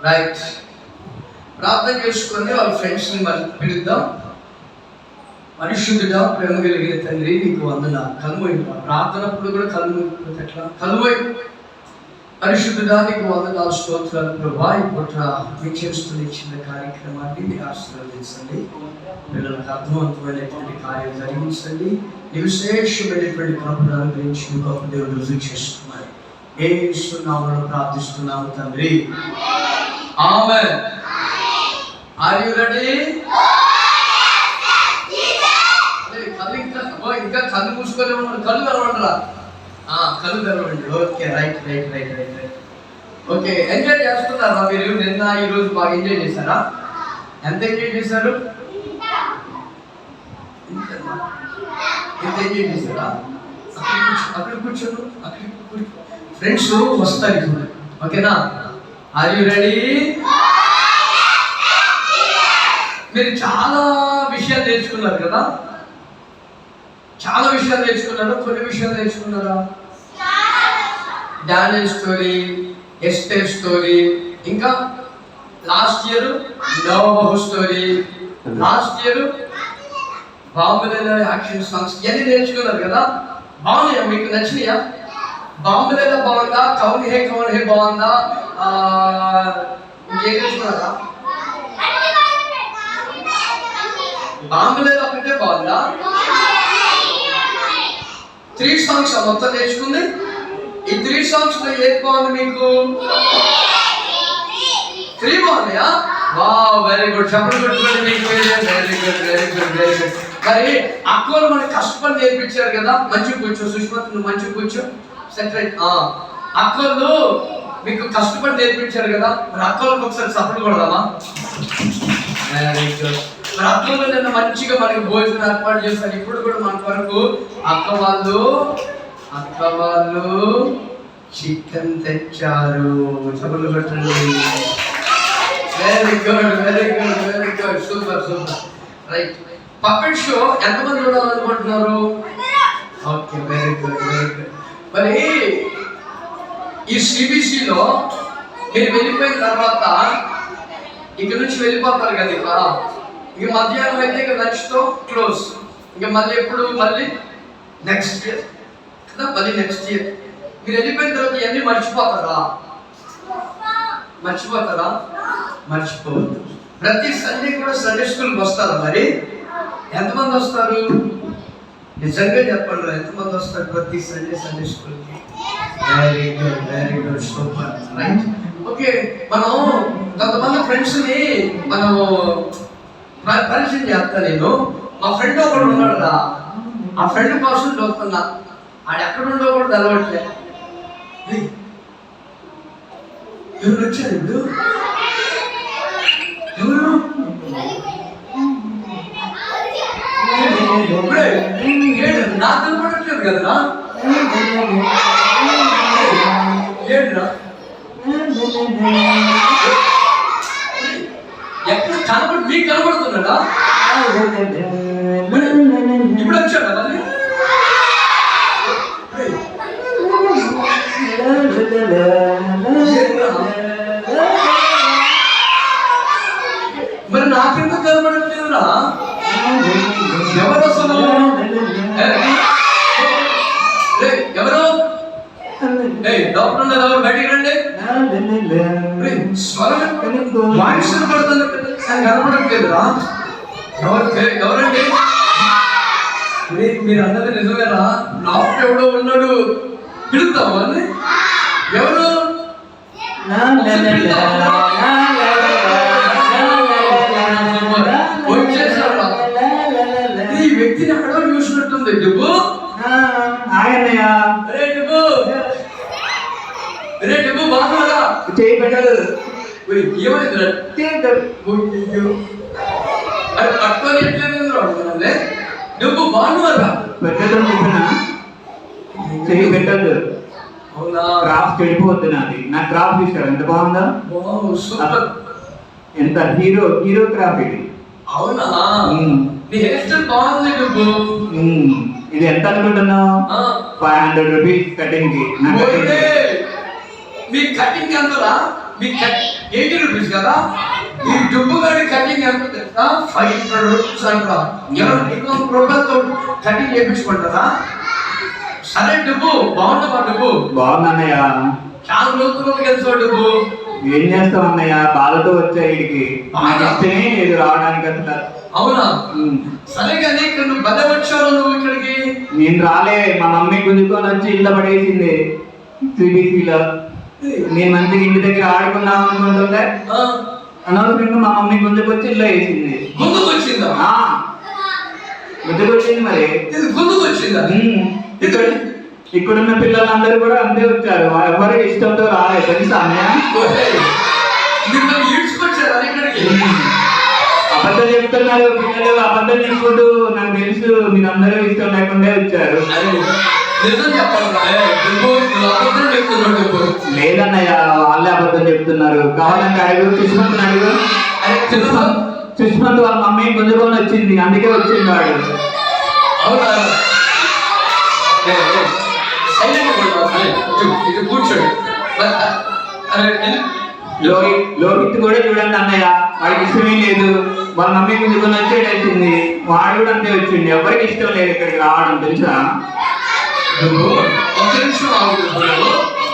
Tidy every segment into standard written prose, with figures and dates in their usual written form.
Right, ప్రార్థన చేసుకొని వాళ్ళ ఫ్రెండ్స్ని మరి పిలుద్దాం. పరిశుద్ధుడా, ప్రేమ కలిగిన తండ్రి, నీకు వందనాలు. కలుమోయి ప్రార్థనప్పుడు కూడా కలుమోయి ఎట్లా కలుమోయి. పరిశుద్ధుడా, నీకు వందనాలు, స్తోత్రాలు ప్రభా. ఇప్పుడు మీకు చేస్తున్న చిన్న కార్యక్రమాన్ని మీరు ఆశీర్వదించండి. పిల్లలకు అర్థవంతమైనటువంటి కార్యం జరిగించండి. విశేషమైనటువంటి కృపను అనుగ్రహించి గొప్ప దేవుడు రుజువు చేస్తున్నారు. యేసు నామములో ప్రార్థిస్తున్నాము తండ్రి, ఆమేన్. Are you ready? ఇంకా కళ్ళు మూసుకొని ఉన్నారు, కళ్ళు తెరవండిరా. కళ్ళు తెరవండి. Okay, right right right right right okay. Enjoy చేస్తున్నారా మీరు? నిన్న ఈరోజు బాగా ఎంజాయ్ చేశారా? ఎంత ఎంజాయ్ చేశారు? ఎంత ఎంజాయ్ చేశారా? అక్కడ కూర్చోను, అక్కడ ఫ్రెండ్స్ వస్తారు ఇప్పుడు. ఓకేనా? Are you ready? మీరు చాలా విషయాలు నేర్చుకున్నారు కదా? చాలా విషయాలు నేర్చుకున్నారు. కొన్ని విషయాలు నేర్చుకున్నారా? డానియల్ స్టోరీ, ఎస్టర్ స్టోరీ, ఇంకా లాస్ట్ ఇయర్ నోవహు స్టోరీ, లాస్ట్ ఇయర్ బాంబులేలో యాక్షన్ సాంగ్స్ ఇవన్నీ నేర్చుకున్నారు కదా? బాగున్నాయా? మీకు నచ్చినాయా? బాంబులేలో బాగుందా? కౌన్ హే బాగుందా? ఇంకేం నేర్చుకున్నారా? బాంబులేలో ఒకటే బాగుందా? 3 సాంగ్స్ మొత్తం నేర్చుకుంది. ఈ 3 సాంగ్స్ లో ఏది బాగుంది మీకు? 3 బాగున్నాయా? Wow, very good. చెప్పండి కొట్టుకోండి మీకు. Very good very good very good. మరి అక్కలు మనకి కష్టపడి నేర్పించారు కదా? మంచిగా కూర్చో సుష్మత్, నువ్వు మంచిగా కూర్చో. Set right. అక్కలు మీకు కష్టపడి నేర్పించారు కదా? మరి అక్కలకు ఒకసారి సపోర్ట్ కొడదామా? Very good. మరి అక్కలు నిన్న మంచిగా మనకి భోజనం ఏర్పాటు చేస్తారు. ఇప్పుడు కూడా మన వరకు అక్క వాళ్ళు చికెన్ తెచ్చారు. సపోర్ట్ కొట్టండి. Very good very good very good. Super super. Right. Puppet show ఎంతమంది చూడాలనుకుంటున్నారు? Okay, very good very good. మరి ఈ సిబిసిలో మీరు వెళ్ళిపోయిన తర్వాత ఇక్కడ నుంచి వెళ్ళిపోతారు కదా? ఇక మధ్యాహ్నం అయితే ఇక లంచ్తో క్లోజ్. ఇక మళ్ళీ ఎప్పుడు? మళ్ళీ నెక్స్ట్ ఇయర్ కదా? మళ్ళీ నెక్స్ట్ ఇయర్ మీరు వెళ్ళిపోయిన తర్వాత ఇవన్నీ మర్చిపోతారా? మర్చిపోవద్దు. ప్రతి సండే కూడా సండే స్కూల్కి వస్తారా? మరి ఎంతమంది వస్తారు? నిజంగా చెప్పండి, ఎంతమంది వస్తారు ప్రతి సండే స్కూల్కి? Very good very good. Super. Right. Okay, మనం కొంతమంది ఫ్రెండ్స్ని మనం పరిచయం చేస్తా. నేను మా ఫ్రెండ్ ఒకడు ఉన్నాడు రా, ఆ ఫ్రెండ్ కోసం చూస్తున్నా. ఆడు ఎక్కడుండో కూడా తెలవట్లే. ఎవరు వచ్చారు ఇప్పుడు? ఎవరు? నాకు కనపడట్లేదు కదరా? ఏంట్రా ఎక్కడ మీకు కనబడుతున్నాడా? ఇప్పుడు వచ్చాడా మళ్ళీ? మరి నాకెందుకు కనబడట్లేదురా? ఎవరు అసలు? ఎవరు? డాక్టర్ ఉన్నారు, ఎవరు బయటికి రండి. వాయిస్ కనబడుతుంది, కనబడట్లేదురా? ఎవరండి? మీరు అన్నది నిజమేరా? డాక్టర్ ఎవడో ఉన్నాడు, పిలుద్దాం అని. ఎవరు? వచ్చేసాడు. ఈ వ్యక్తిని ఎక్కడో చూసినట్టుంది. డబ్బు డబ్బు బాగున్నారా? చేయి పెట్టదు. ఏమైందిరా? అది పట్టుకొని ఎట్లేదు అడుగుతున్నాంలే. డబ్బు బాగున్నారా? పెట్టడం చెప్పిన చేయి పెట్టదు. అవునా? క్రాఫ్ట్ చెడిపోద్దు. నాది నా క్రాఫ్ట్ చూసారు ఎంత బాగుందా? సూపర్. ఎంత హీరో క్రాఫ్ట్ ఇది. అవునా? నీ హెయిర్ స్టైల్ బాగుంది డబ్బు. ఇది ఎంత అనుకుంటున్నావు? 500 రూపీస్ కటింగ్ కి. మీ కటింగ్ ఎంతరా? మీ 80 రూపీస్ కదా. ఈ డుబ్బు గాడి కటింగ్ ఎంత తెలుసా? 500 రూపీస్ అంటారా? ఎవరు 200 రూపాయలతో కటింగ్ చేయించుకుంటారా? సరే డుబ్బు బాగుంటుందా? డుబ్బు బాగుందన్నయ్య. చాలా రోజులు కలిసి డుబ్బు. ఏం చేస్తావు అన్నయ్య, బాధతో వచ్చా వీడికి. నాకు ఇష్టమే లేదు రావడానికి అసలు. అవునా? సరే కానీ ఇక్కడ నువ్వు బద వచ్చావు నువ్వు ఇక్కడికి. నేను రాలే, మా మమ్మీ గుంజుకొని వచ్చి ఇళ్ళ పడేసింది సిబిసిలో. నేను మంచిగా ఇంటి దగ్గర ఆడుకుందాం అనుకుంటుంటే అనవసరంగా మా మమ్మీ గుంజుకొచ్చి ఇల్లు వేసింది. గుంజుకొచ్చిందా? గుంజుకొచ్చింది. మరి గుంజుకొచ్చిందా? ఇక్కడున్న పిల్లలందరూ కూడా అంతే వచ్చారు, ఎవరు ఇష్టంతో రాలేదు తెలుసా అన్నయ్య. మిమ్మల్ని ఈడ్చుకొచ్చారా ఇక్కడికి? అబద్ధం చెప్తున్నారు పిల్లలు, అబద్ధం చెప్పుకుంటూ నాకు తెలుసు మీరందరూ ఇష్టం లేకుండా వచ్చారు. లేదన్నయ్య, వాళ్ళే అబద్ధం చెప్తున్నారు. కావాలంటే అడుగు, సుష్మంత్ అడుగు. సుష్మంత్ వాళ్ళ మమ్మీ గుంజుకొని వచ్చింది, అందుకే వచ్చింది వాడు. లోహిత్ కూడా చూడండి అన్నయ్య, వాడికి ఇష్టమే లేదు. వాళ్ళ మమ్మీ గుంజుకొని వచ్చి వచ్చింది, వాడు కూడా అంతే వచ్చింది. ఎవరికి ఇష్టం లేదు ఇక్కడికి రావడం తెలుసా. ఒక నిమిషం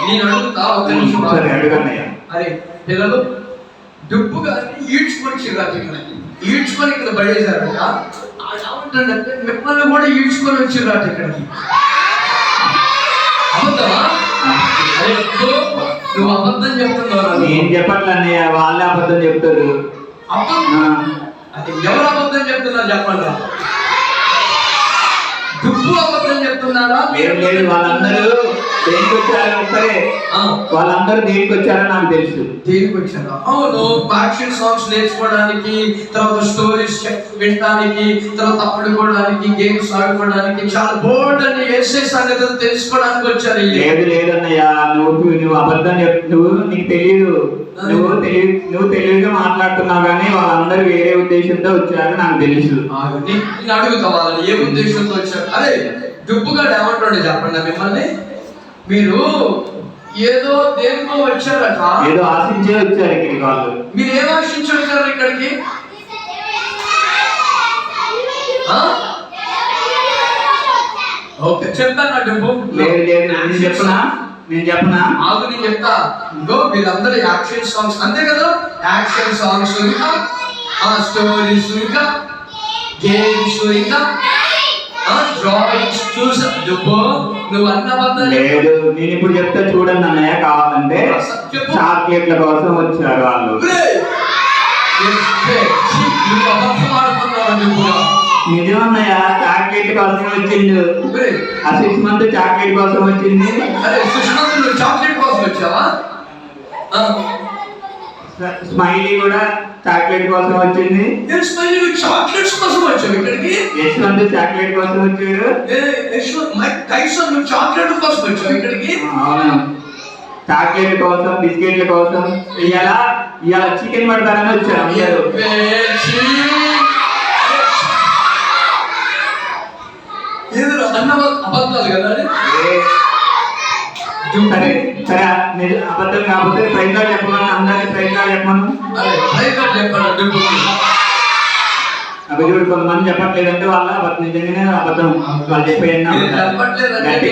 నేను అడుగుతా, ఒక నిమిషం. సరే అడుగన్నయ్య. అరే పిల్లలు డుబ్బు గారిని ఈడ్చుకొని ఇక్కడ పడేశారట. ఏమంటాడంటే మిమ్మల్ని కూడా ఈడ్చుకొని వచ్చిర్రాట ఇక్కడికి. అబద్ధమా? నువ్వు అబద్ధం చెప్తున్నావు. నేను చెప్పట్లే అన్నయ్య, వాళ్ళే అబద్ధం చెప్తారు. అది ఎవరు అబద్ధం చెప్తున్నారు చెప్పండి. డుబ్బు అబద్ధం చెప్తున్నారా? లేదు, వాళ్ళందరూ దేనికి వచ్చారో సరే, వాళ్ళందరూ దేనికి వచ్చారో నాకు తెలుసు. దేనికి వచ్చారా? అవును, యాక్షన్ సాంగ్స్ నేర్చుకోవడానికి, తర్వాత స్టోరీస్ వినడానికి, తర్వాత ఆడుకోవడానికి, గేమ్స్ ఆడుకోవడానికి, చాలా బోర్డ్ అని వేసే సంగతులు తెలుసుకోవడానికి వచ్చారు. లేదన్నయ్య, నువ్వు అబద్ధం చెప్తున్నావు, నీకు తెలియదు. నువ్వు తెలివిగా మాట్లాడుతున్నావు, కానీ వాళ్ళందరూ వేరే ఉద్దేశంతో వచ్చారు నాకు తెలుసు. నేను అడుగుతా వాళ్ళని ఏ ఉద్దేశంతో వచ్చారు. అదే డుబ్బుగాడు ఏమంటాడు చెప్పండి. మిమ్మల్ని మీరు ఏదో దేనికో వచ్చారట, ఏదో ఆశించే వచ్చారు ఇక్కడికి. వాళ్ళు మీరు ఏం ఆశించి వచ్చారు ఇక్కడికి? ఓకే చెప్తాను డుబ్బు. లేదు నేను చెప్పనా ఆగు, నేను చెప్తా. ఇంకో మీరందరూ యాక్షన్ సాంగ్స్ అంతే కదా, యాక్షన్ సాంగ్స్ ఇంకా స్టోరీస్ ఇంకా గేమ్స్ ఇంకా డ్రాయింగ్స్ చూసా. నువ్వు అన్న లేదు, నేను ఇప్పుడు చెప్తే చూడండి అన్నయ్య. కావాలంటే చాక్లెట్ల కోసం వచ్చారు వాళ్ళు. నిజమన్నయ్య, చాక్లెట్ కోసం వచ్చిండు. ఆ 6 months చాక్లెట్ కోసం వచ్చింది. చాక్లెట్ కోసం వచ్చావా? స్మైలీ కూడా చాక్లెట్ కోసం వచ్చింది. చాక్లెట్స్ కోసం వచ్చావు ఇక్కడికి? యశ్వంత్ చాక్లెట్ కోసం వచ్చాడు. చాక్లెట్ కోసం వచ్చావు ఇక్కడికి? అవును, చాక్లెట్ కోసం, బిస్కెట్ల కోసం. ఇవాళ చికెన్ పడతారని వచ్చారు అందరూ. అబద్ధాలు కదా. సరే సరే, అబద్ధం కాకపోతే ప్రైజ్గా చెప్పమని, అందరినీ ప్రైజ్గా చెప్పమను. అభిజుడు కొంతమంది చెప్పట్లేదంటే వాళ్ళ నిజంగానే అబద్ధం వాళ్ళు చెప్పేయండి.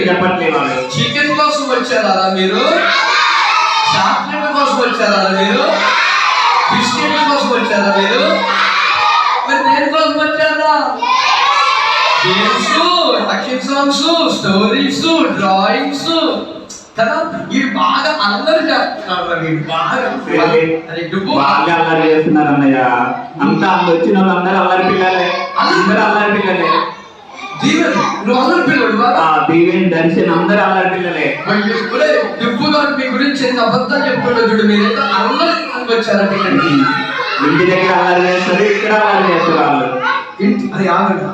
చెప్పట్లేదు వాళ్ళు. చికెన్ కోసం వచ్చారా మీరు? చాక్లెట్ కోసం వచ్చారా మీరు? బిస్కెట్ల కోసం వచ్చారా మీరు? మరి దేని కోసం వచ్చారా? Games, action songs, stories, drawings కదా. వీడు బాగా అల్లరి చేస్తున్నారు. వీడు బాగా వాళ్ళే అల్లరి చేస్తున్నారు అన్నయ్య. అంతా వచ్చిన వాళ్ళందరూ అల్లరి పిల్లలే, అందరూ అల్లరి పిల్లలే. నువ్వు అల్లరి పిల్లడు. దీవెన్, దర్శన్ అందరూ అల్లరి పిల్లలే. డుబ్బుగా మీ గురించి ఎంత అబద్ధం చెప్తున్నాడు చూడు. మీరైతే అల్లరి వచ్చారంటే ఇక్కడికి. ఇంటి దగ్గర అల్లరి చేస్తారు, ఇక్కడ అల్లరి చేస్తారు వాళ్ళు. అది ఆగండి.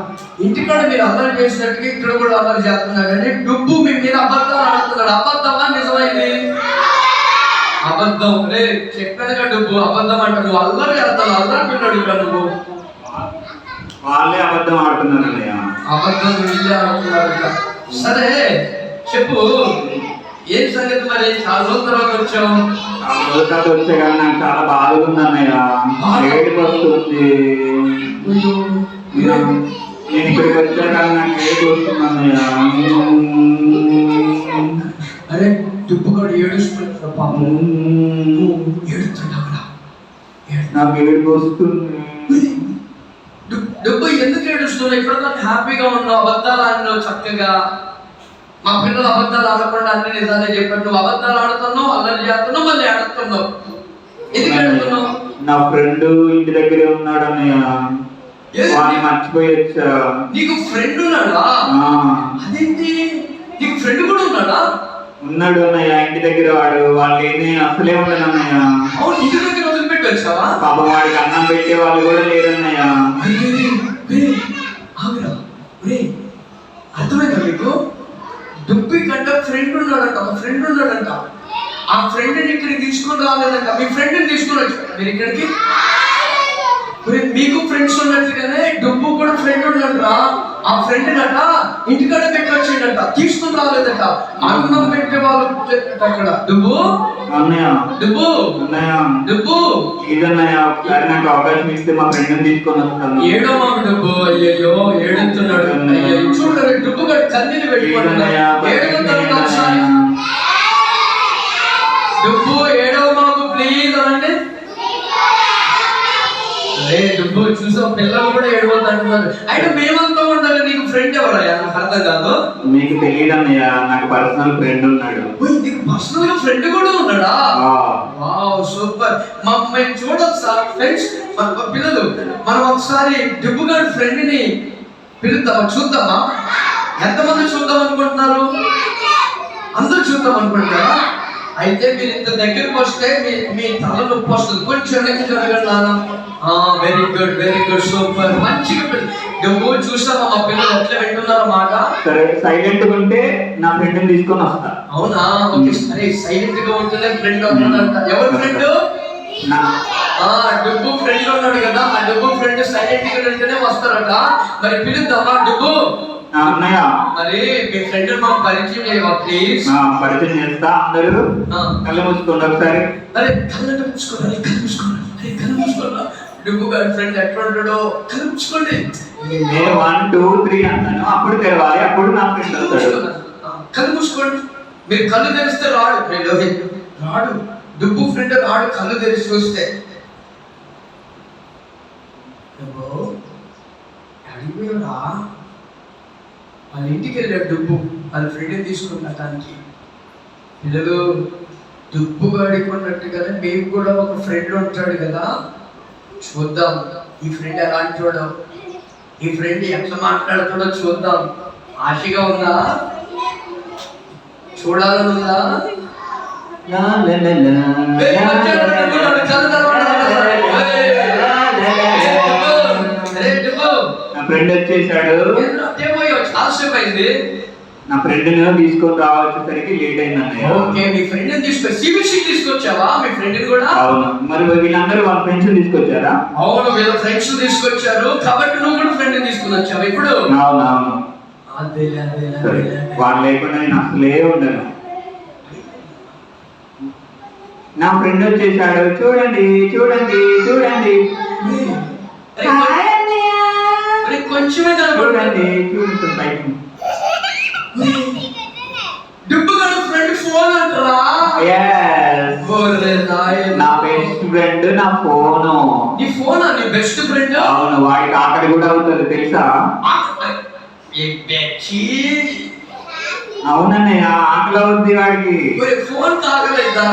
ఇంటికాడ మీరు అల్లరి చేసినట్టుగా ఇక్కడ కూడా అల్లరి చేస్తున్నారు. కానీ డుబ్బు మీ మీద అబద్ధాలు ఆడుతున్నాడు. అబద్ధమా నిజమైంది? అబద్ధం. రే చెప్పానుగా డుబ్బు అబద్ధం అంట. నువ్వు అల్లరి చేస్తావు, అల్లరి పిల్లడు ఇక్కడ. నువ్వు వాళ్ళే అబద్ధం ఆడుతున్నారు అన్నయ్య. అబద్ధం వీళ్ళే ఆడుతున్నారు. సరే చెప్పు, ఏం సంగతి మరి చాలా రోజుల తర్వాత వచ్చావు? తర్వాత వచ్చే కానీ నాకు చాలా బాధగా ఉంది అన్నయ్య. ఏడుపు వస్తుంది. నేను ఇక్కడికి వచ్చా కానీ నాకు ఏడుపు వస్తుంది అన్నయ్య. అరే దుబ్బుగాడు ఏడుస్తున్నాడు పాపం. ఏడుస్తున్నావురా? నాకు ఏడుపు వస్తుంది. దుబ్బు ఎందుకు ఏడుస్తున్నావు? ఇప్పుడు హ్యాపీగా ఉన్నావు, అబద్ధాలు ఆడినావు చక్కగా. మా పిల్లలు అబద్ధాలు ఆడకుండా అన్ని నిజాలే చెప్పారు. నువ్వు అబద్ధాలు ఆడుతున్నావు, అల్లరి చేస్తున్నావు, మళ్ళీ ఆడుతున్నావు. ఎందుకు ఆడుతున్నావు? నా ఫ్రెండ్ ఇంటి దగ్గరే ఉన్నాడు అన్నయ్య. మర్చిపోయి వచ్చా. నీకు ఫ్రెండ్ ఉన్నాడా? అదేంటి, నీకు ఫ్రెండ్ కూడా ఉన్నాడా? ఉన్నాడు అన్నయ్య, ఇంటి దగ్గర. వాళ్ళు ఏమీ అసలే ఉండదు అన్నయ్య. అవును, ఇంటి దగ్గర వదిలిపెట్టి వచ్చావా? పాపం వాడికి అన్నం పెట్టే వాళ్ళు కూడా లేరన్నయ్య. అర్థమైందా మీకు? దుబ్బి కంట ఫ్రెండ్ ఉన్నాడంట, ఒక ఫ్రెండ్ ఉన్నాడంట. ఆ ఫ్రెండ్ని ఇక్కడికి తీసుకొని రాలేదంట. మీ ఫ్రెండ్ని తీసుకొని వచ్చాడు మీరు ఇక్కడికి. మీకు ఫ్రెండ్స్ ఉన్నట్టుగానే డుబ్బు కూడా ఫ్రెండ్ ఉన్నట్రా. ఆ ఫ్రెండ్ నట ఇంటికాడ పెట్టి వచ్చిండట, తీసుకుని రాలేదట. అన్నం పెట్టే వాళ్ళు అక్కడ. డుబ్బు అన్నయ్య, డుబ్బు అన్నయ్య, డుబ్బు ఇదన్నయ్య, ఒకసారి నాకు అవకాశం ఇస్తే మా ఫ్రెండ్ తీసుకొని వస్తాను. ఏడో మాకు డుబ్బు. అయ్యయ్యో ఏడుతున్నాడు. చూడండి డుబ్బు గారు కన్నీళ్ళు పెట్టుకుంటున్నాడు. డుబ్బు ఏడవ మాకు ప్లీజ్ అనండి. డుబ్బు చూసావు, పిల్లలు కూడా ఏడవద్దు అంటున్నారు. అయితే మేమంతా ఉండాలి. నీకు ఫ్రెండ్ ఎవరయ్యా? నాకు అర్థం కాదు. మీకు తెలియదు అన్నయ్య, నాకు పర్సనల్ ఫ్రెండ్ ఉన్నాడు. నీకు పర్సనల్ గా ఫ్రెండ్ కూడా ఉన్నాడా? Wow super. మేము చూడొచ్చు సార్ ఫ్రెండ్స్, పిల్లలు. మనం ఒకసారి డుబ్బు గారి ఫ్రెండ్ ని పిలుద్దామా? చూద్దామా? ఎంతమంది చూద్దాం అనుకుంటున్నారు? అందరూ చూద్దాం అనుకుంటున్నారా? అయితే మీరు ఇంత దగ్గరకు వస్తే మీ తల నొప్పి వస్తుంది. కొంచెం వెనక్కి జరగండి నాన్న. Very good, very good, super. మంచిగా నువ్వు చూసావా మా పిల్లలు ఎట్లా వింటున్నారో మాట? సరే, సైలెంట్ గా ఉంటే నా ఫ్రెండ్ తీసుకొని వస్తా. అవునా? ఓకే, సరే. సైలెంట్ గా ఉంటేనే ఫ్రెండ్ అవుతాడంట. ఎవరు ఫ్రెండ్? డుబ్బు ఫ్రెండ్ ఉన్నాడు కదా, ఆ డుబ్బు ఫ్రెండ్ సైలెంట్ గా ఉంటేనే వస్తారట. మరి పిలుద్దామా డుబ్బు? అన్నయ్య, మరి మీ ఫ్రెండ్ మాకు పరిచయం చేయవా ప్లీజ్? పరిచయం చేస్తా. అందరూ కళ్ళు మూసుకోండి ఒకసారి. అరే కళ్ళు మూసుకోండి, కళ్ళు మూసుకోండి. అరే కళ్ళు మూసుకోండి. డుబ్బు గారి ఫ్రెండ్ ఎట్లా ఉంటాడో కళ్ళు మూసుకోండి. నేను 1 2 3 అంటాను, అప్పుడు తెరవాలి. అప్పుడు నా ఫ్రెండ్ వస్తాడు. కళ్ళు మూసుకోండి. మీరు కళ్ళు తెరిస్తే రాడు. డుబ్బు ఫ్రెండ్ రాడు కళ్ళు తెరిచి చూస్తే. అడిగిపోయాడా? వాళ్ళ ఇంటికి వెళ్ళాడు డుబ్బు వాళ్ళ ఫ్రెండ్ని తీసుకున్నటానికి. పిల్లలు, డుబ్బు గాడికున్నట్టుగానే మీకు కూడా ఒక ఫ్రెండ్ ఉంటాడు కదా. చూద్దాం ఈ ఫ్రెండ్ ఎలాంటి చూడడం, ఈ ఫ్రెండ్ ఎట్లా మాట్లాడుతాడో చూద్దాం. ఆశగా ఉందా? చూడాలని ఉందా? ఫ్రెండ్ వచ్చేసాడు. చాలాసేపు అయింది. నా ఫ్రెండ్ తీసుకొని రావచ్చేసరికి లేట్ అయిందండి. ఓకే, మీ ఫ్రెండ్ తీసుకొచ్చావా? మీ ఫ్రెండ్ కూడా? అవును. మరి వీళ్ళందరూ వాళ్ళ ఫ్రెండ్స్ తీసుకొచ్చారా? అవును, వీళ్ళ ఫ్రెండ్స్ తీసుకొచ్చారు కాబట్టి నువ్వు కూడా ఫ్రెండ్ తీసుకుని వచ్చావు ఇప్పుడు. అవునవును. వాళ్ళు లేకుండా నేను అసలే ఉండను. నా ఫ్రెండ్ వచ్చేసాడు. చూడండి చూడండి చూడండి. కొంచెమే చూడండి చూడండి. డుబ్బు గారు ఫ్రెండ్ ఫోన్ అంటారా? నా బెస్ట్ ఫ్రెండ్ నా ఫోను. నీ ఫోనా నీ బెస్ట్ ఫ్రెండ్? అవును, వాడికి ఆకలి కూడా అవుతుంది తెలుసా? అవునన్నయ్య, ఆకలి అవుతుంది వాడికి. ఫోన్ తాగలేదా?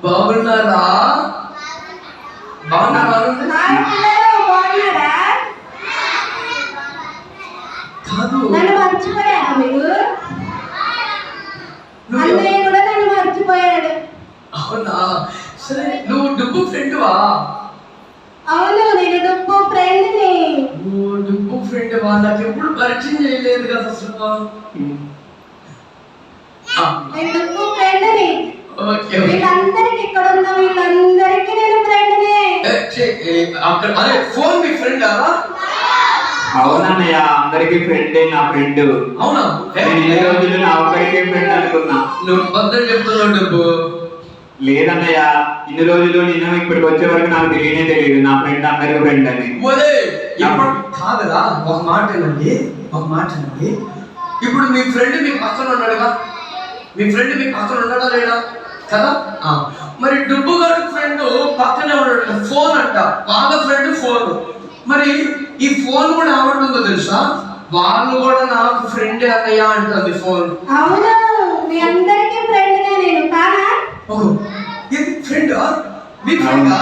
బాగున్నారా? కాదు, నన్ను మర్చిపోయాడా మీరు? అన్నయ్య కూడా నన్ను మర్చిపోయాడు. అవునా? సరే, నువ్వు డుబ్బు ఫ్రెండ్వా? అవును, నేను డుబ్బు ఫ్రెండ్ని. డుబ్బు ఫ్రెండ్ నాకు ఎప్పుడు పరిచయం చేయలేదు కదా అసలు. నేను డుబ్బు ఫ్రెండ్ని. ఓకే, వీళ్ళందరికి ఇక్కడ ఉన్న వీళ్ళందరికి నేను ఫ్రెండ్ని. అక్కడ అరే ఫోన్ మీ ఫ్రెండా? అవునన్నయ్య, అందరికి ఫ్రెండే నా ఫ్రెండ్. అవునా? నేను ఇన్ని రోజులు నా ఒక్కడికే ఫ్రెండ్ అనుకున్నా. నువ్వు అబద్ధం చెప్తున్నావు డబ్బు. లేదన్నయ్య, ఇన్ని రోజులు నిన్న ఇప్పటికి వచ్చే వరకు నాకు తెలియదు నా ఫ్రెండ్ అందరికి ఫ్రెండ్ అని. ఒరే, ఇప్పుడు కాదురా, ఒక మాట వినండి. ఇప్పుడు మీ ఫ్రెండ్ మీ పక్కన ఉన్నాడుగా, మీ ఫ్రెండ్ మీ పక్కన ఉన్నాడా లేడా కదా? మరి డబ్బు గారి ఫ్రెండ్ పక్కనే ఉన్నాడు, ఫోన్ అంట, వాళ్ళ ఫ్రెండ్ ఫోన్. మరి ఈ ఫోన్ కూడా ఏమంటుందో తెలుసా? వాళ్ళు కూడా నాకు ఫ్రెండ్ అన్నయ్య అంటుంది ఫోన్. అవును, మీ అందరికీ ఫ్రెండ్ నేను కానా? ఇది ఫ్రెండా? మీ ఫ్రెండా?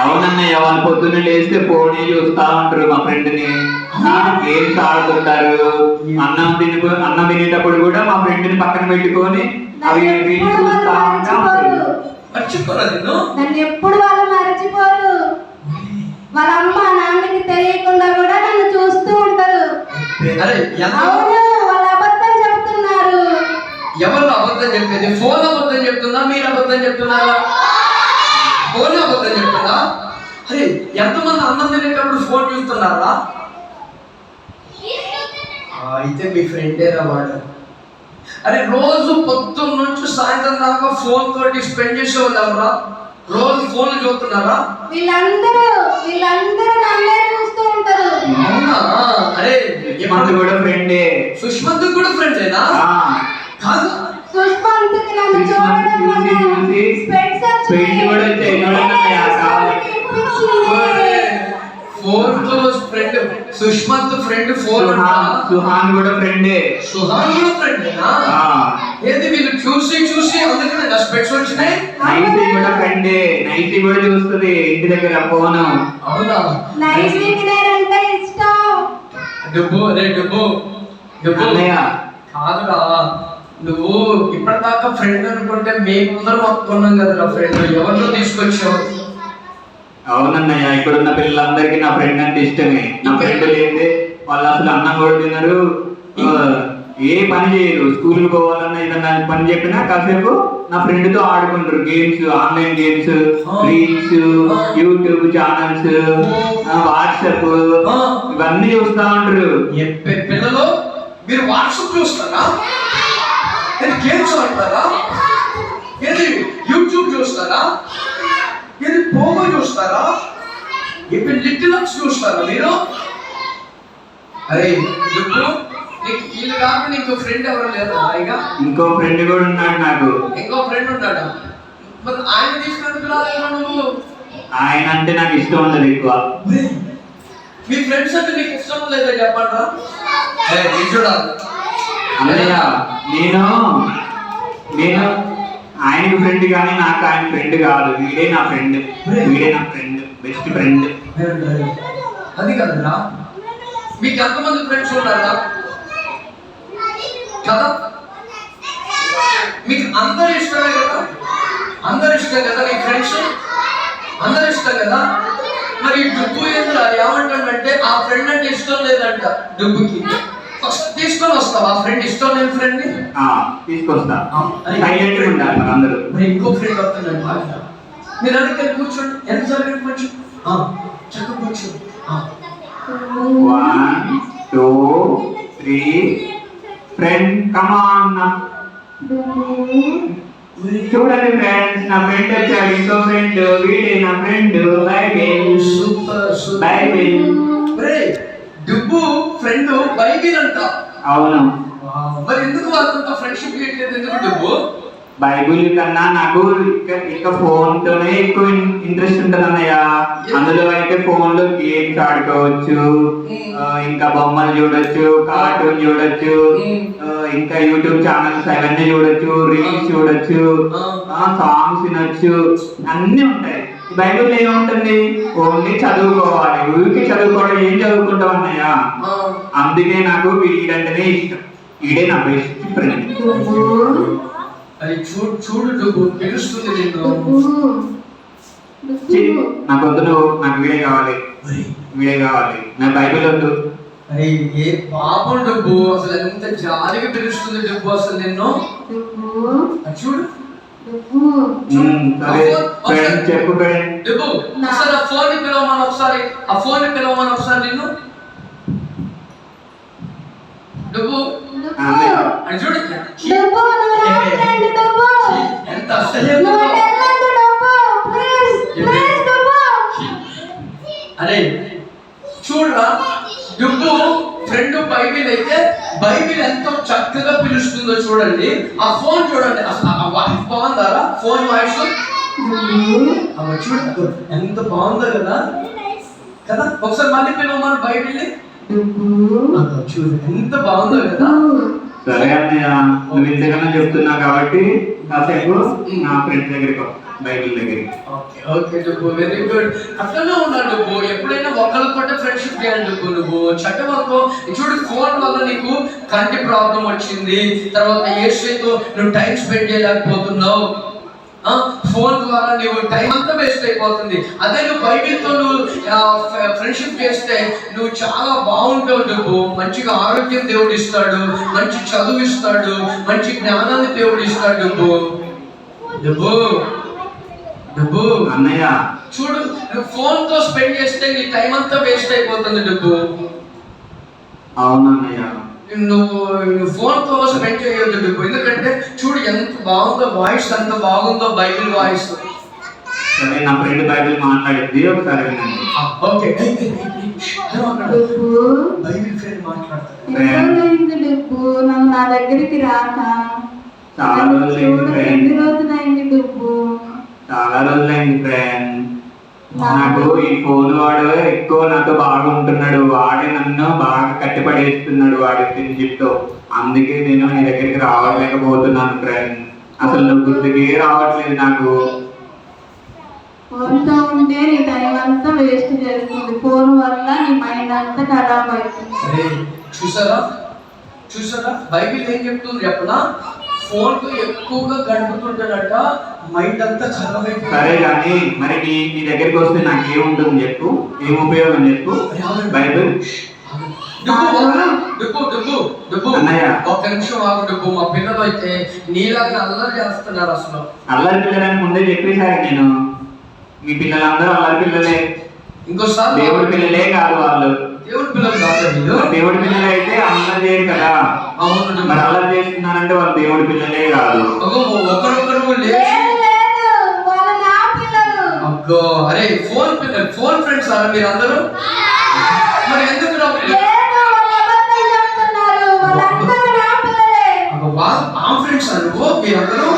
అవునన్నయ్య, వాళ్ళు పొద్దున్న లేస్తే ఫోన్ చూస్తా ఉంటారు మా ఫ్రెండ్ ని. గేమ్స్ ఆడుతుంటారు. అన్నం తినేటప్పుడు కూడా మా ఫ్రెండ్ ని పక్కన పెట్టుకొని అవి చూస్తా ఉంటారు. మర్చిపోరా నిన్ను? నన్ను ఎప్పుడు వాళ్ళు మర్చిపోరు. వాళ్ళ అమ్మ నాన్నకి తెలియకుండా కూడా నన్ను చూస్తూ ఉంటారు. అవును, వాళ్ళు అబద్ధం చెప్తున్నారు. ఎవరు అబద్ధం చెప్పేది? ఫోన్ అబద్ధం చెప్తుందా, మీరు అబద్ధం చెప్తున్నారా? ఫోన్ అబద్ధం చెప్తుందా? అరే, ఎంతమంది అన్నం తినేటప్పుడు ఫోన్ చూస్తున్నారా? అయితే మీ ఫ్రెండేరా వాడు. అరే, రోజు పొద్దున్న నుంచి సాయంత్రం దాకా ఫోన్ తోటి స్పెండ్ చేసేవాళ్ళు ఎవరా? రోజు ఫోన్ చూస్తున్నారా? వీళ్ళందరూ నన్నే చూస్తూ ఉంటారు. అవునా? అరే, సుష్మంత్ కూడా ఫ్రెండే. సుష్మంత్ కూడా ఫ్రెండేనా? కాదు, సుష్మంత్కి నన్ను చూడడం వల్ల స్పెట్స్ కూడా వచ్చాయి. ఫోన్ తో ఫ్రెండ్ సుష్మంత్ ఫ్రెండ్ ఫోన్. సుహాన్ కూడా ఫ్రెండే. సుహాన్ కూడా ఫ్రెండేనా? ఏది వీళ్ళు చూసి అందుకనే నా స్పెట్స్ వచ్చినాయి. నైటీ కూడా ఫ్రెండే. నైటీ కూడా చూస్తుంది ఇంటి దగ్గర ఫోన్. అవునా? నైటీకి నేనంటే ఇష్టం. డబ్బు కాదురా, నువ్వు ఇప్పటిదాకా ఫ్రెండ్ అనుకుంటే మేమందరం అనుకున్నాం కదరా ఫ్రెండ్. ఎవరిలో తీసుకొచ్చావు? అవునన్నయ్య, ఇక్కడున్న పిల్లలందరికీ నా ఫ్రెండ్ అంటే ఇష్టమే. నా ఫ్రెండ్ లేదే వాళ్ళు అసలు అన్నం కూడా తినరు, ఏ పని చేయరు. స్కూల్కి పోవాలన్నా ఏదన్నా పని చెప్పినా కాసేపు నా ఫ్రెండ్ తో ఆడుకుంటారు. Games, online games, reels, YouTube channels, WhatsApp ఇవన్నీ చూస్తా ఉంటారు. పిల్లలు మీరు వాట్సాప్ చూస్తారా? గేమ్స్ ఆడతారా? ఏది యూట్యూబ్ చూస్తారా? ఏది పోగో చూస్తారా? ఇప్పుడు లిటిల్ అక్స్ చూస్తారా మీరు? అరే, ఇప్పుడు వీళ్ళు కాకుండా ఇంకో ఫ్రెండ్ ఎవరు లేదా? ఇంకో ఫ్రెండ్ కూడా ఉన్నాడు నాకు. ఇంకో ఫ్రెండ్ ఉన్నాడా? మరి ఆయన తీసుకున్నట్టు రాలేదా నువ్వు? ఆయన అంటే నాకు ఇష్టం ఉండదు ఎక్కువ. మీ ఫ్రెండ్స్ అంటే నీకు ఇష్టం లేదా చెప్పండి. చూడాలి అన్నయ్య, నేను ఆయనకు ఫ్రెండ్ కానీ నాకు ఆయన ఫ్రెండ్ కాదు. వీడే నా ఫ్రెండ్, బెస్ట్ ఫ్రెండ్. అది కదరా, మీకు ఎంతమంది ఫ్రెండ్స్ ఉన్నారా కదా? మీకు అందరు ఇష్టమే కదా? అందరు ఇష్టం కదా? మీ ఫ్రెండ్స్ అందరు ఇష్టం కదా? మరి డబ్బు ఏంద్రా ఏమంటాడంటే ఆ ఫ్రెండ్ అంటే ఇష్టం లేదంట డబ్బుకి. తీసుకొని వస్తావా ఆ ఫ్రెండ్? ఇష్టం లేని ఫ్రెండ్ ని తీసుకొస్తా. అందరూ ఇంకో ఫ్రెండ్ వస్తుందండి. మీరు అడిగి కూర్చోండి. ఎంత జరగండి కొంచెం చక్కగా కూర్చోండి. 1 2 3 ఫ్రెండ్ కమాన్. చూడండి ఫ్రెండ్స్, నా ఫ్రెండ్ వచ్చాడు. ఇంకో ఫ్రెండ్, వీడే నా friend. Bible. Super Bible. Dubbu friend Bible అంట. అవును. మరి ఎందుకు వాళ్ళతో ఫ్రెండ్షిప్ చేయట్లేదు? ఎందుకు డుబ్బు? బైబిల్ కన్నా నాకు ఇంకా ఫోన్ తోనే ఎక్కువ ఇంట్రెస్ట్ ఉంటుంది అన్నయ్య. అందులో అయితే ఫోన్ లో గేమ్స్ ఆడుకోవచ్చు, ఇంకా బొమ్మలు చూడొచ్చు, కార్టూన్ చూడొచ్చు, ఇంకా యూట్యూబ్ ఛానల్స్ అవన్నీ చూడొచ్చు, రీల్స్ చూడొచ్చు, సాంగ్స్ వినొచ్చు, అన్ని ఉంటాయి. బైబిల్ ఏముంటుంది? ఓన్లీ చదువుకోవాలి. ఊరికి చదువుకోవడం. ఏం చదువుకుంటాం అన్నయ్య? అందుకే నాకు వీడంటేనే ఇష్టం. వీడే నా బెస్ట్ ఫ్రెండ్. అది చూడు డబ్బు తెలుస్తుంది నీకు. నాకు వద్దు, నాకు వీడే కావాలి. నా బైబిల్ వద్దు. అరే ఏ పాపం డబ్బు, అసలు ఎంత జాలిగా తెలుస్తుంది డబ్బు అసలు నిన్ను. చూడు చెప్పు డబ్బు, ఒకసారి ఆ ఫోన్ ని పిలవమని ఒకసారి నిన్ను డుబ్బు అన్నయ్య అని చూడు డుబ్బు నువ్వు నా ఫ్రెండ్ డుబ్బు ఎంత అసహ్యం నువ్వు వెళ్ళొద్దు డుబ్బు ప్లీజ్ ప్లీజ్ డుబ్బు అరే చూడరా డుబ్బు ఫ్రెండ్ బైబిల్ అయితే బైబిల్ ఎంతో చక్కగా పిలుస్తుందో చూడండి. ఆ ఫోన్ చూడండి, అసలు ఆ వాయిస్ బాగుందారా? ఫోన్ వాయిస్ చూడు ఎంత బాగుందో కదా కదా. ఒకసారి మళ్ళీ పిలవమని బైబిల్ చూడు ఎంత బాగుందో కదా. సరే అన్నయ్య, నువ్వు ఇంతకన్నా చెప్తున్నా కాబట్టి కాసేపు నా ఫ్రెండ్ దగ్గరికి బైబిల్ దగ్గరికి. Okay okay Dubbu very good. అట్లనే ఉన్నాడు డుబ్బు. ఎప్పుడైనా ఒకరితో ఫ్రెండ్షిప్ చేయాలి డుబ్బు. నువ్వు చెడ్డ వరకు చూడు, ఫోన్ వల్ల నీకు కంటి ప్రాబ్లం వచ్చింది, తర్వాత ఏసీతో నువ్వు టైం స్పెండ్ చేయలేకపోతున్నావు. ఫోన్ ద్వారా నువ్వు టైం అంతా వేస్ట్ అయిపోతుంది. అదే నువ్వు బైబిల్తో నువ్వు ఫ్రెండ్షిప్ చేస్తే నువ్వు చాలా బాగుంటావు డుబ్బు. మంచిగా ఆరోగ్యం దేవుడు ఇస్తాడు, మంచి చదువు ఇస్తాడు, మంచి జ్ఞానాన్ని దేవుడు ఇస్తాడు డుబ్బు. డుబ్బు డుబ్బు అన్నయ్య చూడు, నువ్వు ఫోన్ తో స్పెండ్ చేస్తే నీ టైం అంతా వేస్ట్ అయిపోతుంది డుబ్బు. అవునన్నయ్య, నువ్వు ఫోన్ తో స్పెండ్ చేయొద్దు డుబ్బు. ఎందుకంటే చూడు ఎంత బాగుందో వాయిస్, ఎంత బాగుందో బైబిల్ వాయిస్. సరే నా ఫ్రెండ్ బైబిల్ మాట్లాడింది, ఒకసారి వినండి. ఓకే డుబ్బు బైబిల్ ఫ్రెండ్ మాట్లాడతాడు. ఎన్ని డుబ్బు నువ్వు నా దగ్గరికి రాక చాలా రోజులైంది ఫ్రెండ్, ఎన్ని రోజులైంది డుబ్బు. చాలా రోజులైంది ఫ్రెండ్. నాకు ఈ ఫోన్ వాడు ఎక్కువ నాతో బాగా ఉంటున్నాడు. వాడే నన్ను బాగా కట్టిపడేస్తున్నాడు వాడి ఫ్రెండ్షిప్ తో. అందుకే నేను నీ దగ్గరికి రావట్లేకపోతున్నాను ఫ్రెండ్. అసలు నువ్వు గుర్తుకే రావట్లేదు నాకు. ఫోన్తో ఉంటే నీ టైం అంతా వేస్ట్ జరుగుతుంది. ఫోన్ వల్ల నీ మైండ్ అంతా ఖరాబ్ అవుతుంది. అరే చూసారా చూసారా బైబిల్ ఏం చెప్తుంది చెప్పనా? ఫోన్ తో ఎక్కువగా గడుపుతుంటాడట, మైండ్ అంతా ఖరాబ్ అయిపోయింది. సరే కానీ మరి నీ దగ్గరికి వస్తే నాకు ఏముంటుంది చెప్పు, ఏం ఉపయోగం చెప్పు? బైబిల్ అన్నయ్య, ఒక్క నిమిషం ఆగు డుబ్బు. మా పిల్లలు అయితే నీలాగా అల్లరి చేస్తున్నారు. అసలు అల్లరి పిల్లలని ముందే చెప్పేశారు నేను. మీ పిల్లలందరూ అల్లరి పిల్లలే, ఇంకోసారి దేవుడి పిల్లలే కాదు వాళ్ళు. దేవుడి పిల్లలు కాదు వీళ్ళు. దేవుడి పిల్లలు అయితే అల్లరి చేయరు కదా. అవును, మరి అల్లరి చేస్తున్నారంటే వాళ్ళు దేవుడి పిల్లలే కాదు. ఒకరొకరు లేదు లేదు వాళ్ళు నా పిల్లలు. అగ్గో అరే ఫోన్ పిల్లలు, ఫోన్ ఫ్రెండ్స్ అలా మీరు అందరూ. మరి ఎందుకు లేదు వాళ్ళు అబద్ధం చెప్తున్నారు. వాళ్ళందరూ నా పిల్లలే. మా ఫ్రెండ్స్ అనుకో మీరందరూ.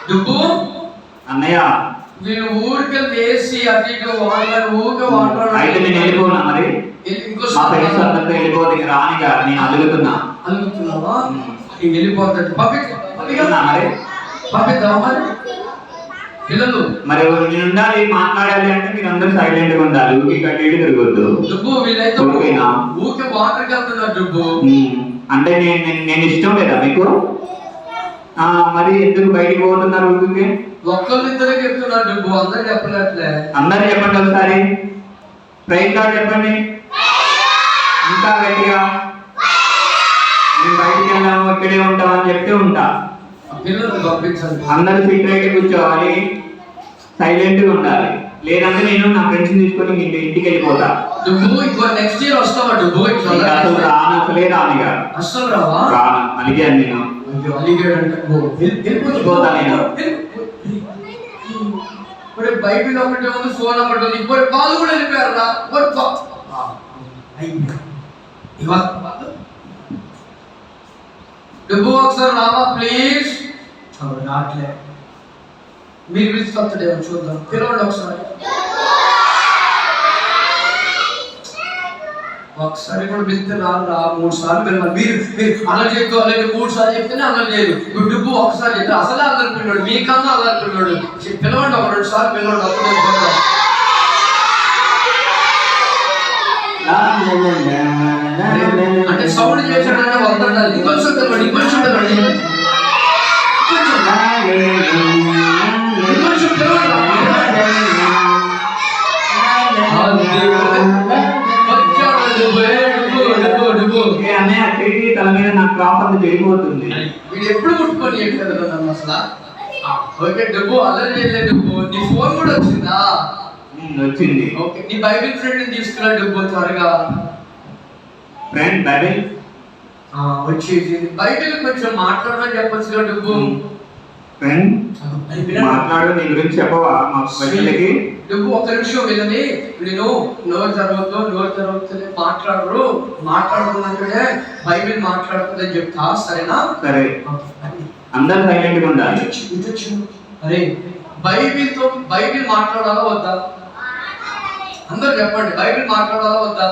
డుబ్బు అన్నయ్య వీళ్ళు ఊరికి వేసి అటు ఇటు వాటర్ అయితే నేను వెళ్ళిపోనా మరి? మా ఫ్రెండ్స్ అందరితో వెళ్ళిపోతే రానిగా నేను అడుగుతున్నా. అనుకుంటున్నావా? వెళ్ళిపోతాడు. పంపిస్తున్నా మరి. పంపిద్దామా మరి పిల్లలు? మరి నేను ఉండాలి, మాట్లాడాలి అంటే మీరు అందరూ సైలెంట్ గా ఉండాలి. ఊరికి కట్టి ఇటు తిరగొద్దు. డుబ్బు వీళ్ళైతే ఓకేనా? ఊకే వాటర్కి వెళ్తున్నారు డుబ్బు. అంటే నేను ఇష్టం లేదా మీకు? మరి ఎందుకు బయటికి పోతున్నారు ఊరికి? ఒక్కరిద్దరే చెప్తున్నారు డుబ్బు, అందరు చెప్పలేట్లే. అందరు చెప్పండి ఒకసారి. ప్రైజ్ కార్డ్ చెప్పండి ఇంకా గట్టిగా. మేము బయటికి వెళ్ళాము, ఇక్కడే ఉంటామని చెప్తే ఉంటా. పిల్లలు పంపించండి. అందరూ సీక్రెట్ కూర్చోవాలి, సైలెంట్ గా ఉండాలి. లేదంటే నేను నా ఫ్రెండ్స్ తీసుకొని ఇంటికి వెళ్ళిపోతా. డుబ్బు ఇంకో నెక్స్ట్ ఇయర్ వస్తావా డుబ్బు? అసలు రాను, అసలే రానిగా. అసలు రావా? రాను, అలిగాను నేను. వెళ్ళిపోతా నేను. ఇప్పుడు బైబిల్ ఒకటి ఉంది, ఫోన్ ఒకటి ఉంది. ఇప్పుడు వాళ్ళు కూడా వెళ్ళిపోయారు రా. డుబ్బు ఒకసారి రావా ప్లీజ్? రాట్లే. మీరు పిలుచుకొస్తాడేమో చూద్దాం. పిలవండి ఒకసారి. ఒకసారి కూడా పిలిస్తే రా. 3 సార్లు పిలవాలి. మీరు అలా చేయొద్దు, అలాగే 3 సార్లు చెప్తేనే అలా చేయదు. ఇప్పుడు డుబ్బు ఒకసారి చెప్తే అసలే అల్లరి పిల్లోడు, మీకన్నా అల్లరి పిల్లోడు. పిలవండి, ఒక 2 సార్లు పిలవండి. అప్పుడు చూద్దాం. అంటే సౌండ్ చేసాడంటే వద్దంటారు. ఇంకొంచెం పిలవండి, ఇంకొంచెం పిలవండి, ఇంకొంచెం పిలవండి. తల మీద నా క్రాప్ అంతా జరిగిపోతుంది. వీడు ఎప్పుడు ముట్టుకొని ఎట్లేదు నన్ను అసలు. ఓకే డుబ్బు అల్లరి చేయలేదు డుబ్బు. నీ ఫోన్ కూడా వచ్చిందా? వచ్చింది. ఓకే నీ బైబిల్ ఫ్రెండ్ తీసుకురా డుబ్బు త్వరగా. ఫ్రెండ్ బైబిల్ వచ్చేసి బైబిల్ కొంచెం మాట్లాడమని చెప్పొచ్చు డబ్బు. ఫ్రెండ్ మాట్లాడు, నీ గురించి చెప్పవా మా పిల్లలకి? డబ్బు ఒక నిమిషం వెళ్ళని, నేను నోరు జరుగుతుంది మాట్లాడుతున్నట్టునే బైబిల్ మాట్లాడుతుందని చెప్తా, సరేనా? సరే, అందరు సైలెంట్ గా ఉండాలి. అరే బైబిల్ మాట్లాడాలా వద్దా? అందరూ చెప్పండి, బైబిల్ మాట్లాడాలా వద్దా?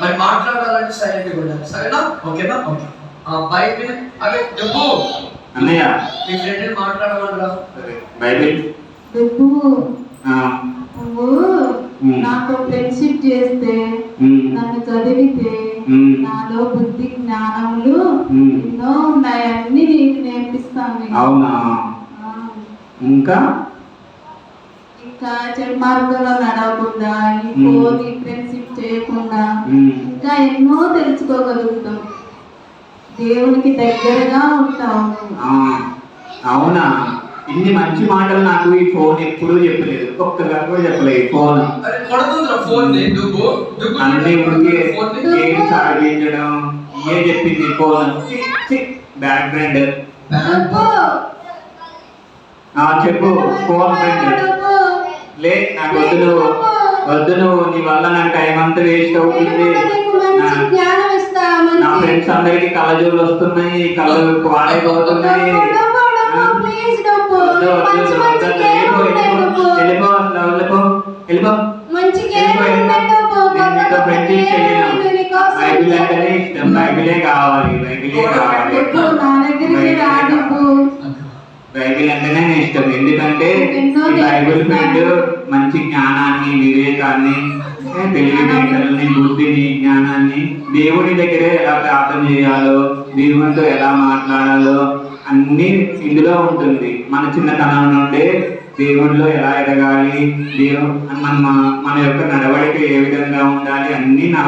మరి మాట్లాడాలంటే సైలెంట్ గా ఉండాలి, సరేనా? ఓకేనా? ఓకే. బైబిల్ అదే డబ్బు అన్నయ్య మీ ఫ్రెండ్ మాట్లాడమనరా. బైబిల్ నాతో ఫ్రెండ్షిప్ చేస్తే, నన్ను చదివితే నాలో బుద్ధి జ్ఞానములు ఎన్నో ఉన్నాయి, అన్ని నీకు నేర్పిస్తాను. అవునా? ఇంకా చెడు మార్గంలో నడవకుండా, ఈ ఫ్రెండ్షిప్ చేయకుండా ఇంకా ఎన్నో తెలుసుకోగలుగుతాం, దేవునికి దగ్గరగా ఉంటాము. అవునా? ఇన్ని మంచి మాటలు నాకు ఈ ఫోన్ ఎప్పుడూ చెప్పలేదు, ఒక్కగా కూడా చెప్పలేదు. ఫోన్ అన్ని గేమ్స్ ఆడించడం ఏ చెప్పింది ఫోన్. బ్యాడ్ ఫ్రెండ్ చెప్పు. ఫోన్ ఫ్రెండ్ లే, నాకు వద్దు నువ్వు నీ వల్ల నాకు టైం అంతా వేస్ట్ అవుతుంది. నా ఫ్రెండ్స్ అందరికి కళ్ళజోళ్ళు వస్తున్నాయి, కళ్ళు పాడైపోతున్నాయి. బైబిల్ అంటేనే ఇష్టం, బైబిలే కావాలి. బైబిల్ అంటేనే ఇష్టం, ఎందుకంటే ఈ బైబిల్ ఫ్రెండ్ మంచి జ్ఞానాన్ని, వివేకాన్ని, తెలివితేటలని, బుద్ధిని, జ్ఞానాన్ని, దేవుని దగ్గరే ఎలా ప్రార్థన చేయాలో, దేవునితో ఎలా మాట్లాడాలో అన్ని ఇందులో ఉంటుంది. మన చిన్నతనం నుండే దేవుడిలో ఎలా ఎదగాలి, మన యొక్క నడవడిక ఏ విధంగా ఉండాలి అన్ని నా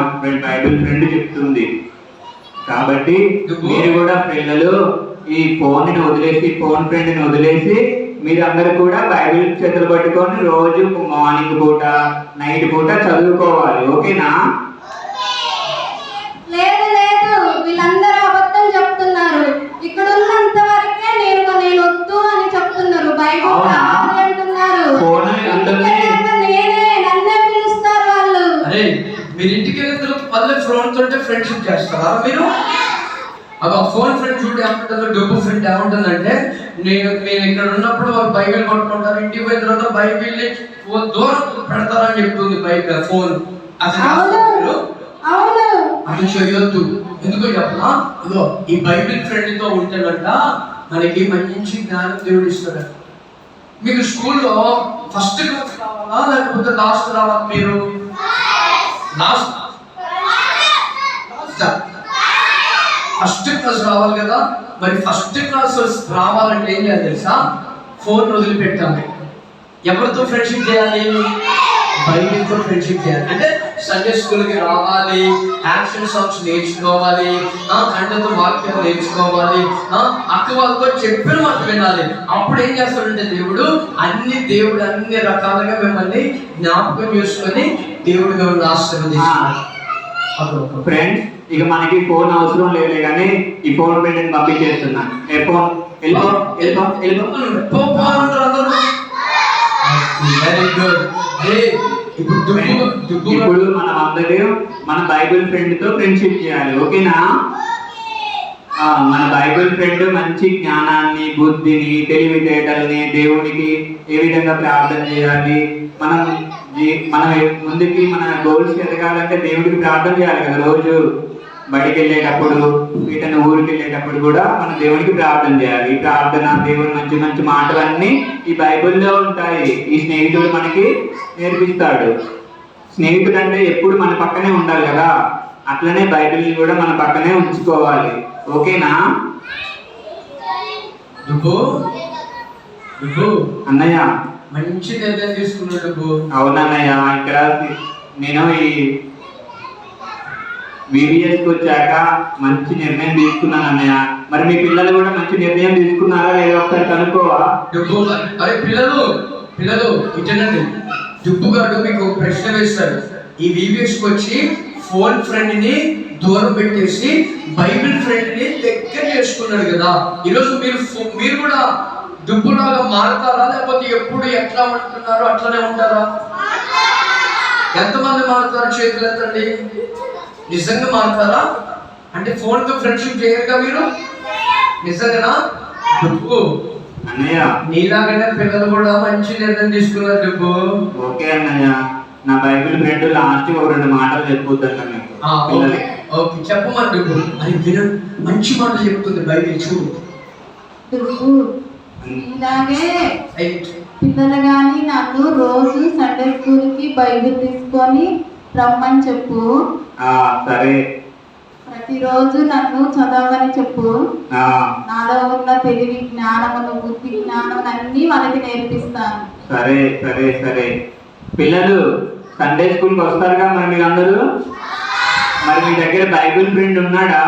బైబిల్ ఫ్రెండ్ చెప్తుంది. కాబట్టి మీరు కూడా పిల్లలు ఈ ఫోన్ ఫ్రెండ్ని వదిలేసి మీరు అందరూ కూడా బైబిల్ చేతులు పట్టుకొని రోజు మార్నింగ్ పూట, నైట్ పూట చదువుకోవాలి. ఓకేనా? లేదు లేదు, వీళ్ళందరూ అబద్ధం చెప్తున్నారు. ఇక్కడ ఉన్నంత వరకే నేను వద్దు అని చెప్తున్నారు. బైబిల్ అంటున్నారు, నన్నే పిలుస్తారు వాళ్ళు. అరే మీరు ఇంటికి వెళ్ళిన పల్లె ఫోన్ తోటే ఫ్రెండ్షిప్ చేస్తారా మీరు? అది ఆ ఫోన్ ఫ్రెండ్ చూడు ఏమంటుందో, డబ్బు ఫ్రెండ్ ఏమంటుందంటే, నేను ఇక్కడ ఉన్నప్పుడు వాళ్ళు బైబిల్ పట్టుకుంటారు, ఇంటికి పోయిన తర్వాత బైబిల్ని దూరం పెడతారని చెప్తుంది బైబిల్ ఫోన్. అది చేయొద్దు. ఎందుకో చెప్పనా? ఇదో ఈ బైబిల్ ఫ్రెండ్ తో ఉంటేనంట మనకి మంచి జ్ఞానం దేవుడు ఇస్తాడు. మీకు స్కూల్లో ఫస్ట్ క్లాస్ రావాలా లేకపోతే లాస్ట్ రావాలా? మీరు ఫస్ట్ క్లాస్ రావాలి కదా. మరి ఫస్ట్ క్లాస్ రావాలంటే ఏం చేయాలి తెలుసా? ఫోన్ వదిలిపెట్టాలి. ఎవరితో ఫ్రెండ్షిప్ చేయాలి? బైబిల్తో ఫ్రెండ్షిప్ చేయాలి. అంటే సండే స్కూల్కి రావాలి, యాక్షన్ సాంగ్స్ నేర్చుకోవాలి, కంటతో వాక్యాలు నేర్చుకోవాలి, అక్క వాళ్ళతో చెప్పిన మాట వినాలి. అప్పుడు ఏం చేస్తాడంటే దేవుడు అన్ని రకాలుగా మిమ్మల్ని జ్ఞాపకం చేసుకొని దేవుడు మిమ్మల్ని ఆశీర్వదిస్తాడు. ఫ్రెండ్స్, ఇక మనకి ఫోన్ అవసరం లేదు కానీ ఈ ఫోన్ ఫ్రెండ్ పంపించేస్తున్నా. ఇప్పుడు మనం అందరూ మన బైబిల్ ఫ్రెండ్ తో ఫ్రెండ్షిప్ చేయాలి. ఓకేనా? మన బైబిల్ ఫ్రెండ్ మంచి జ్ఞానాన్ని, బుద్ధిని, తెలివితేటల్ని, దేవునికి ఏ విధంగా ప్రార్థన చేయాలి, మనం ముందుకి మన గోల్స్ ఎదగాలంటే దేవుడికి ప్రార్థన చేయాలి కదా. రోజు బడికి వెళ్ళేటప్పుడు, వీటని ఊరికి వెళ్ళేటప్పుడు కూడా మనం దేవునికి ప్రార్థన చేయాలి. ఈ ప్రార్థన, దేవుని మంచి మంచి మాటలన్నీ ఈ బైబిల్లో ఉంటాయి. ఈ స్నేహితుడు మనకి నేర్పిస్తాడు. స్నేహితుడు అంటే ఎప్పుడు మన పక్కనే ఉండాలి కదా, అట్లనే బైబిల్ని కూడా మన పక్కనే ఉంచుకోవాలి. ఓకేనా? అన్నయ్య మంచి నిర్ణయం తీసుకున్నాడు. అవునన్నయ్య, ఇక్కడ నేను ఈ VBSకి వచ్చాక మంచి నిర్ణయం తీసుకున్నాను అన్నయ్య. మరి మీ పిల్లలు కూడా మంచి నిర్ణయం తీసుకున్నారా లేదా ఒకసారి కనుక్కోవా? అరే పిల్లలు ఇటనండి. డుబ్బు గారు మీకు ప్రశ్న వేస్తాడు. ఈ VBSకి వచ్చి ఫోన్ ఫ్రెండ్ ని దూరం పెట్టేసి బైబిల్ ఫ్రెండ్ ని దగ్గర చేసుకున్నాడు కదా. ఈరోజు మీరు కూడా దుబ్బులాగా మారుతారా, లేకపోతే ఎప్పుడు ఎట్లా ఉంటున్నారో అట్లనే ఉంటారా? ఎంతమంది మారుతారు? చేతులు ఎత్తండి. నిజంగా మారుతారా? అంటే ఫోన్ తో ఫ్రెండ్షిప్ చేయరుగా మీరు? నిజంగానా? దుబ్బు అన్నయ్య నీలాగనే పిల్లలు కూడా మంచి నిర్ణయం తీసుకున్నారు. దుబ్బు ఓకే అన్నయ్య, నా బైబిల్ ఫ్రెండ్ లాస్ట్ ఒక 2 మాటలు చెప్పుకుంటాను మీకు. ఓకే చెప్పమని దుబ్బు. అది విను, మంచి మాటలు చెప్తుంది బైబిల్, చూడు. ఇలాగే పిల్లలు కానీ నన్ను రోజు సండే స్కూల్ కి బైబిల్ తీసుకొని రమ్మని చెప్పు. సరే. ప్రతిరోజు నన్ను చదవమని చెప్పు. నాలో ఉన్న తెలివి జ్ఞానమును, బుద్ధి జ్ఞానం అన్ని వాళ్ళకి నేర్పిస్తాను. సరే సరే సరే. పిల్లలు సండే స్కూల్కి వస్తారుగా మరి మీరు అందరూ? మరి మీ దగ్గర బైబిల్ ఫ్రెండ్ ఉన్నాడా?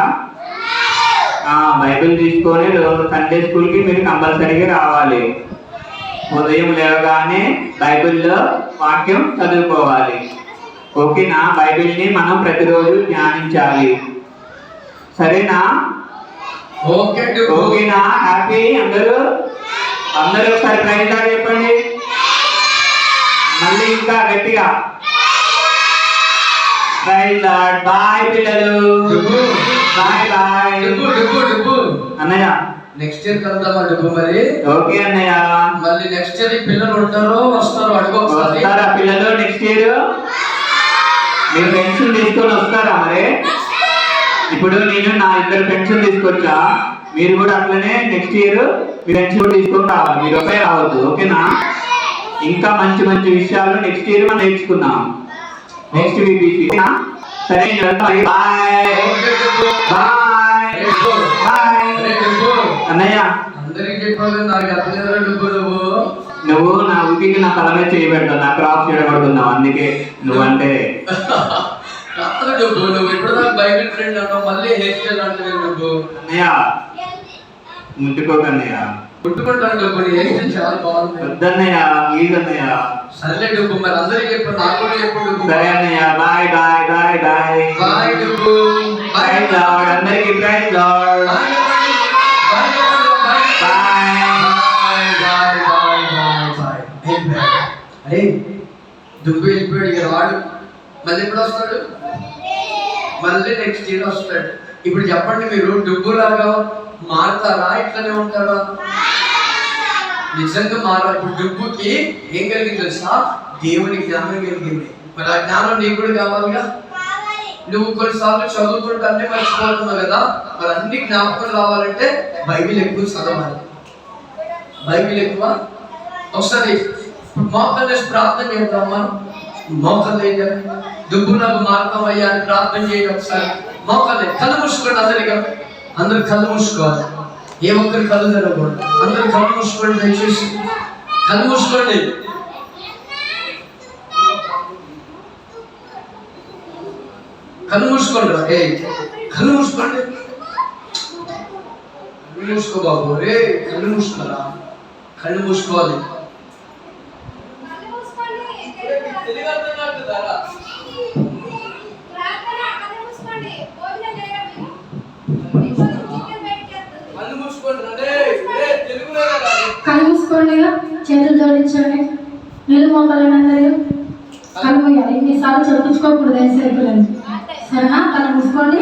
బైబిల్ తీసుకొని సండే స్కూల్కి మీరు కంపల్సరీగా రావాలి. ఉదయం లేవగానే బైబిల్లో వాక్యం చదువుకోవాలి. ఓకేనా? బైబిల్ని మనం ప్రతిరోజు ధ్యానించాలి. సరేనా? ఓకేనా? హ్యాపీ అందరూ? అందరూ ఒకసారి ప్రైజ్ లార్డ్ చెప్పండి. మళ్ళీ ఇంకా గట్టిగా ప్రైజ్ లార్డ్. బాయ్ పిల్లలు, బాయ్ బాయ్. అన్నయ్య నెక్స్ట్ ఇయర్ కలుద్దామా డుబ్బు? మరి ఓకే అన్నయ్య. మళ్ళీ నెక్స్ట్ ఇయర్ పిల్లలు ఉంటారో వస్తారో అడుగు. వస్తారా పిల్లలు నెక్స్ట్ ఇయర్? మీరు ఫ్రెండ్స్ తీసుకొని వస్తారా? మరి ఇప్పుడు నేను నా 2 ఫ్రెండ్స్ తీసుకొచ్చా, మీరు కూడా అట్లనే నెక్స్ట్ ఇయర్ మీ ఫ్రెండ్స్ కూడా తీసుకొని రావాలి. మీరు ఒకే రావద్దు. ఓకేనా? ఇంకా మంచి మంచి విషయాలు నెక్స్ట్ ఇయర్ మనం నేర్చుకుందాం. Next week. సరే బాయ్ బాయ్ బాయ్ అన్నయ్య. అందరికి చెప్పాలి, నాకు అర్థం డుబ్బు. నువ్వు నా ఉతికి నా తల మీద చేయబెడతావు, నా క్రాప్ చేయబడుతున్నావు, అందుకే నువ్వంటే. నువ్వు ఇప్పుడు నాకు బైబిల్ ఫ్రెండ్ అన్నావు, మళ్ళీ హెయిర్ స్టైల్ అంటే నువ్వు. అన్నయ్య ముట్టుకోకన్నయ్య. ముట్టుకుంటాను డుబ్బు, నీ హెయిర్ స్టైల్ చాలా బాగుంది. వద్దన్నయ్య ప్లీజ్ అన్నయ్య. సర్లే డుబ్బు, మరి అందరికి చెప్పు, నాకు కూడా చెప్పు డుబ్బు. సరే అన్నయ్య. Bye bye bye bye bye Dubbu. Praise lord. అందరికి ప్రైజ్ లార్డ్. బాయ్ అరే దుబ్బు వెళ్ళిపోయాడు, ఇక రాడు. మళ్ళీ ఎప్పుడు వస్తాడు? మళ్ళీ నెక్స్ట్ ఇయర్ వస్తాడు. ఇప్పుడు చెప్పండి, మీరు డుబ్బులాగా మారుతారా, ఇట్లనే ఉంటారా? నిజంగా మారాలి. ఇప్పుడు డుబ్బుకి ఏం కలిగింది తెలుసా? దేవుని జ్ఞానం కలిగింది. మరి ఆ జ్ఞానం నీకు కూడా కావాలిగా. నువ్వు కొన్నిసార్లు చదువుతుంటే మర్చిపోతున్నావు కదా, మరి అన్ని జ్ఞాపకం రావాలంటే బైబిల్ ఎక్కువ చదవాలి. బైబిల్ ఎక్కువ. ఒకసారి మోకాళ్ళు ప్రార్థన చేద్దాం. మనం మోకాళ్ళు దుబ్బు నాకు మార్గం అయ్యా అని ప్రార్థన చేయండి. ఒకసారి మోకాళ్ళు కళ్ళు మూసుకోండి. అందరు కళ్ళు మూసుకోవాలి. ఏ ఒక్కరి కళ్ళు తెరవకూడదు. అందరు కళ్ళు మూసుకోండి, దయచేసి కళ్ళు మూసుకోండి. కళ్ళు మూసుకోండి. కళ్ళు మూసుకోండి. కళ్ళు మూసుకో బాబు. కళ్ళు మూసుకోరా, కళ్ళు మూసుకోవాలి. కళ్ళు మూసుకోండి, చేతులు జోడించండి. నిలు మోకాలందరూ కళ్ళు మూయాలి. ఇన్నిసార్లు చదివించుకోకూడదు. సరేనా? కళ్ళు మూసుకోండి.